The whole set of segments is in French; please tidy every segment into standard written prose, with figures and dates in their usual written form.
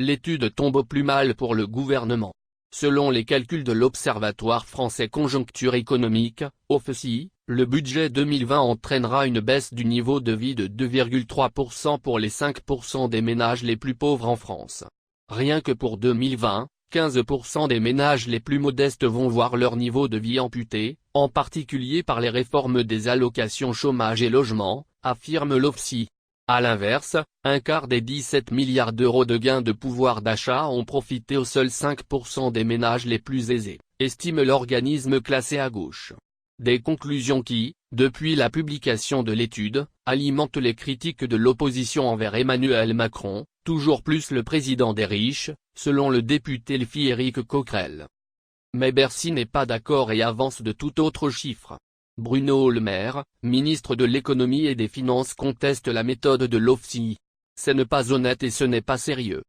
l'étude tombe plus mal pour le gouvernement. Selon les calculs de l'Observatoire français conjoncture économique, OFCI, le budget 2020 entraînera une baisse du niveau de vie de 2,3% pour les 5% des ménages les plus pauvres en France. Rien que pour 2020, 15% des ménages les plus modestes vont voir leur niveau de vie amputé, en particulier par les réformes des allocations chômage et logement, affirme l'OFCI. A l'inverse, un quart des 17 milliards d'euros de gains de pouvoir d'achat ont profité aux seuls 5% des ménages les plus aisés, estime l'organisme classé à gauche. Des conclusions qui, depuis la publication de l'étude, alimentent les critiques de l'opposition envers Emmanuel Macron, toujours plus le président des riches, selon le député LFI Éric Coquerel. Mais Bercy n'est pas d'accord et avance de tout autre chiffre. Bruno Le Maire, ministre de l'économie et des finances, conteste la méthode de l'OFCI. Ce n'est pas honnête et ce n'est pas sérieux.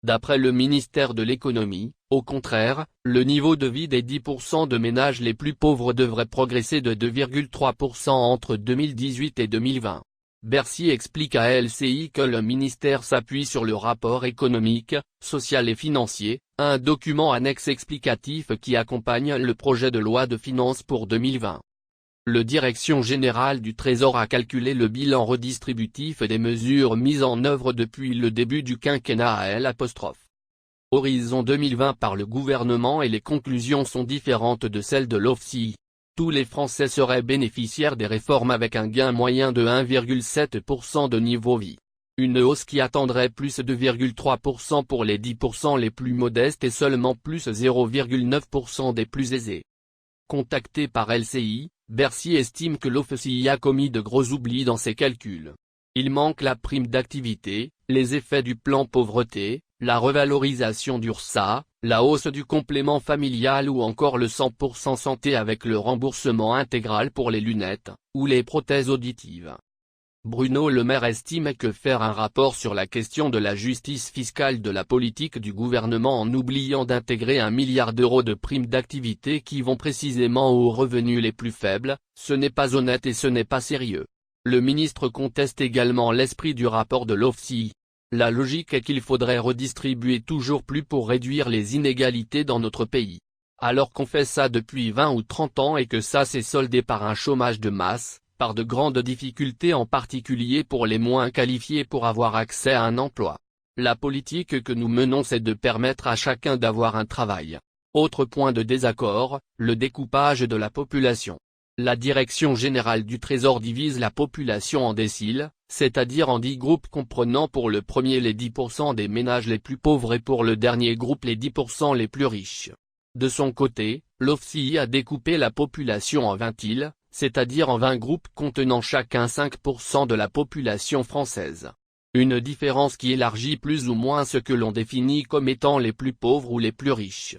D'après le ministère de l'économie, au contraire, le niveau de vie des 10% de ménages les plus pauvres devrait progresser de 2,3% entre 2018 et 2020. Bercy explique à LCI que le ministère s'appuie sur le rapport économique, social et financier, un document annexe explicatif qui accompagne le projet de loi de finances pour 2020. La Direction générale du Trésor a calculé le bilan redistributif des mesures mises en œuvre depuis le début du quinquennat à L'. Horizon 2020 par le gouvernement et les conclusions sont différentes de celles de l'OFCI. Tous les Français seraient bénéficiaires des réformes avec un gain moyen de 1,7% de niveau vie. Une hausse qui attendrait plus de 2,3% pour les 10% les plus modestes et seulement plus 0,9% des plus aisés. Contacté par LCI, Bercy estime que l'OFCI a commis de gros oublis dans ses calculs. Il manque la prime d'activité, les effets du plan pauvreté, la revalorisation d'URSSAF, la hausse du complément familial ou encore le 100% santé avec le remboursement intégral pour les lunettes, ou les prothèses auditives. Bruno Le Maire estime que faire un rapport sur la question de la justice fiscale de la politique du gouvernement en oubliant d'intégrer 1 milliard d'euros de primes d'activité qui vont précisément aux revenus les plus faibles, ce n'est pas honnête et ce n'est pas sérieux. Le ministre conteste également l'esprit du rapport de l'OFCI. La logique est qu'il faudrait redistribuer toujours plus pour réduire les inégalités dans notre pays. Alors qu'on fait ça depuis 20 ou 30 ans et que ça s'est soldé par un chômage de masse, par de grandes difficultés en particulier pour les moins qualifiés pour avoir accès à un emploi. La politique que nous menons c'est de permettre à chacun d'avoir un travail. Autre point de désaccord, le découpage de la population. La Direction générale du Trésor divise la population en déciles, c'est-à-dire en 10 groupes comprenant pour le premier les 10% des ménages les plus pauvres et pour le dernier groupe les 10% les plus riches. De son côté, l'OFCI a découpé la population en 20 îles, c'est-à-dire en 20 groupes contenant chacun 5% de la population française. Une différence qui élargit plus ou moins ce que l'on définit comme étant les plus pauvres ou les plus riches.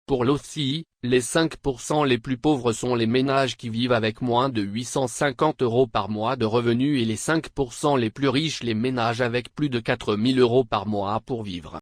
Pour l'OFCI, les 5% les plus pauvres sont les ménages qui vivent avec moins de 850 € par mois de revenus et les 5% les plus riches les ménages avec plus de 4 000 € par mois pour vivre.